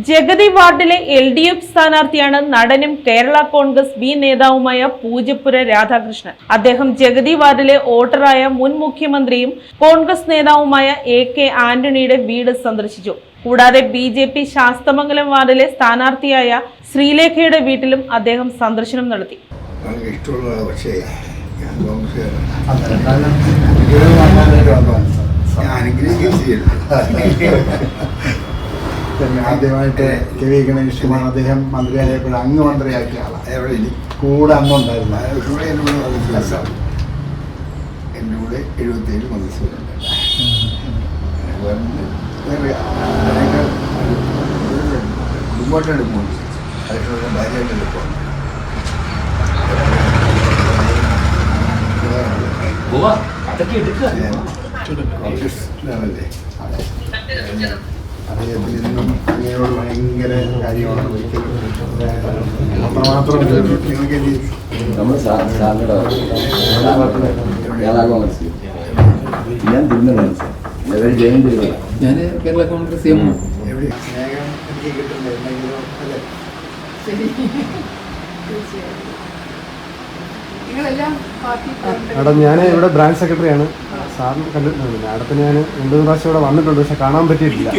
ജഗതി വാർഡിലെ LDF സ്ഥാനാർത്ഥിയാണ് നടനും കേരള കോൺഗ്രസ് ബി നേതാവുമായ പൂജപ്പുര രാധാകൃഷ്ണൻ. അദ്ദേഹം ജഗതി വാർഡിലെ വോട്ടറായ മുൻ മുഖ്യമന്ത്രിയും കോൺഗ്രസ് നേതാവുമായ AK ആന്റണിയുടെ വീട് സന്ദർശിച്ചു. കൂടാതെ BJP ശാസ്തമംഗലം വാർഡിലെ സ്ഥാനാർത്ഥിയായ ശ്രീലേഖയുടെ വീട്ടിലും അദ്ദേഹം സന്ദർശനം നടത്തി. ആദ്യമായിട്ട് KV ഗണേഷുമാണ് അദ്ദേഹം മന്ത്രിയായപ്പോൾ അങ്ങ് മന്ത്രിയാക്കിയ ആളാണ്. കൂടെ അന്നുണ്ടായിരുന്നു. എൻ്റെ കൂടെ 77 മന്ത്രിസഭയുണ്ട്. കുടുംബമായിട്ട് എടുക്കുന്നുണ്ട്, അതിനുള്ള ഭാര്യയായിട്ട് എടുക്കുന്നുണ്ട്. കോൺഗ്രസിലാണല്ലേ അദ്ദേഹത്തിൽ നിന്നും അങ്ങനെയോട് ഭയങ്കര കാര്യമാണ്. അത്രമാത്രം നിങ്ങൾക്ക് ഞാൻ കേരള കോൺഗ്രസ് എവിടെ സ്നേഹം എനിക്ക് കിട്ടുന്നത് എന്തെങ്കിലും അല്ലേ? മാഡം, ഞാൻ ഇവിടെ ബ്രാഞ്ച് സെക്രട്ടറിയാണ്. സാറിന് കണ്ടിട്ടുണ്ട്. മാഡത്തിന് ഞാൻ 2 പ്രാവശ്യം ഇവിടെ വന്നിട്ടുണ്ട്, പക്ഷെ കാണാൻ പറ്റിയിട്ടില്ല.